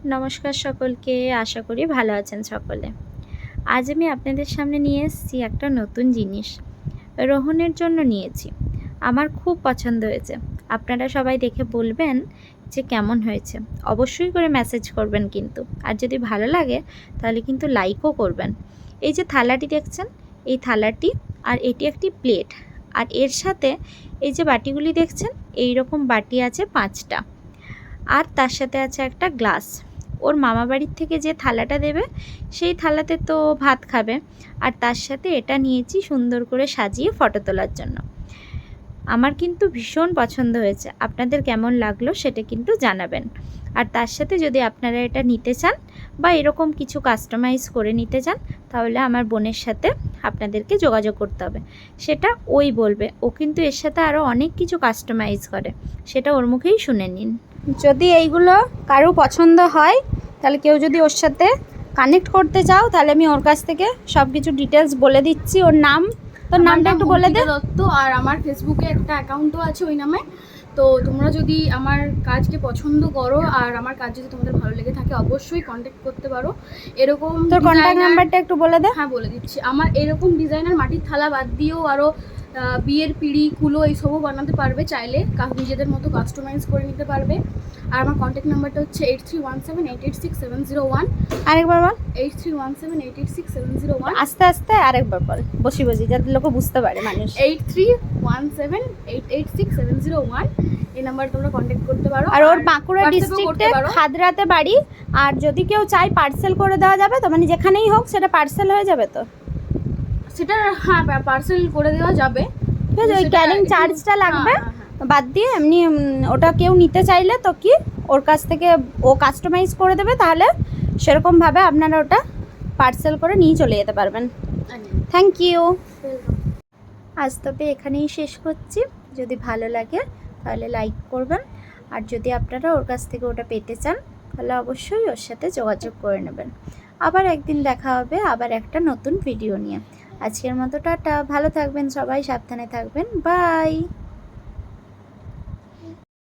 নমস্কার সকলকে, আশা করি ভালো আছেন সকলে। আজ আমি আপনাদের সামনে নিয়ে এসেছি একটা নতুন জিনিস। রোহনের জন্য নিয়েছি। আমার খুব পছন্দ হয়েছে। আপনারা সবাই দেখে বলবেন যে কেমন হয়েছে। অবশ্যই করে মেসেজ করবেন কিন্তু। আর যদি ভালো লাগে তাহলে কিন্তু লাইকও করবেন। এই যে থালাটি দেখছেন, এই থালাটি আর এটি একটি প্লেট। আর এর সাথে এই যে বাটিগুলি দেখছেন, এই রকম বাটি আছে 5টা। আর তার সাথে আছে একটা গ্লাস। ওর মামাবাড়ির থেকে যে থালাটা দেবে সেই থালাতে তো ভাত খাবে। আর তার সাথে এটা নিয়েছি সুন্দর করে সাজিয়ে ফটো তোলার জন্য। আমার কিন্তু ভীষণ পছন্দ হয়েছে। আপনাদের কেমন লাগলো সেটা কিন্তু জানাবেন। আর তার সাথে যদি আপনারা এটা নিতে চান বা এরকম কিছু কাস্টমাইজ করে নিতে চান, তাহলে আমার বোনের সাথে আপনাদেরকে যোগাযোগ করতে হবে। সেটা ওই বলবে। ও কিন্তু এর সাথে আরও অনেক কিছু কাস্টমাইজ করে, সেটা ওর মুখেই শুনে নিন। যদি এইগুলো কারো পছন্দ হয়, তাহলে কেউ যদি ওর সাথে কানেক্ট করতে চাও, তাহলে আমি ওর কাছ থেকে সব কিছু ডিটেলস বলে দিচ্ছি। ওর নাম, তোর নামটা একটু বলে দে। দত্ত। আর আমার ফেসবুকে একটা অ্যাকাউন্টও আছে ওই নামে। তো তোমরা যদি আমার কাজকে পছন্দ করো আর আমার কাজ যদি তোমাদের ভালো লেগে থাকে, অবশ্যই কন্ট্যাক্ট করতে পারো। এরকম তোর কন্ট্যাক্ট নাম্বারটা একটু বলে দে। হ্যাঁ, বলে দিচ্ছি। আমার এরকম ডিজাইনার মাটির থালা বাদ দিয়েও আরও বিয়ের পিঁড়ি, কুলো এইসবও বানাতে পারবে। চাইলে নিজেদের মতো কাস্টমাইজ করে নিতে পারবে। আর আমার কন্ট্যাক্ট নাম্বারটা হচ্ছে 8317886701। আরেকবার বল। 8317886701। আস্তে আস্তে আরেকবার বল, বসি যাতে লোকে বুঝতে পারে মানুষ। 8317886701 এই নাম্বারে তোমরা কন্ট্যাক্ট করতে পারো। আর ওর বাঁকুড়া ডিস্ট্রিক্টে খাদরাতে বাড়ি। আর যদি কেউ চায় পার্সেল করে দেওয়া যাবে তো, মানে যেখানেই হোক সেটা পার্সেল হয়ে যাবে তো? সেটা হ্যাঁ, পার্সেল করে দেওয়া যাবে। ঠিক আছে, ওই ক্যারিং চার্জটা লাগবে। বাদ দিয়ে এমনি ওটা কেউ নিতে চাইলে তো কি ওর কাছ থেকে ও কাস্টমাইজ করে দেবে, তাহলে সেরকমভাবে আপনারা ওটা পার্সেল করে নিয়ে চলে যেতে পারবেন। Thank you. আজ তবে এখানেই শেষ করছি। যদি ভালো লাগে তাহলে লাইক করবেন। আর যদি আপনারা ওর কাছ থেকে ওটা পেতে চান, তাহলে অবশ্যই ওর সাথে যোগাযোগ করে নেবেন। আবার একদিন দেখা হবে আবার একটা নতুন ভিডিও নিয়ে। আজকের মতো টাটা। ভালো থাকবেন সবাই, সাবধানে থাকবেন। বাই।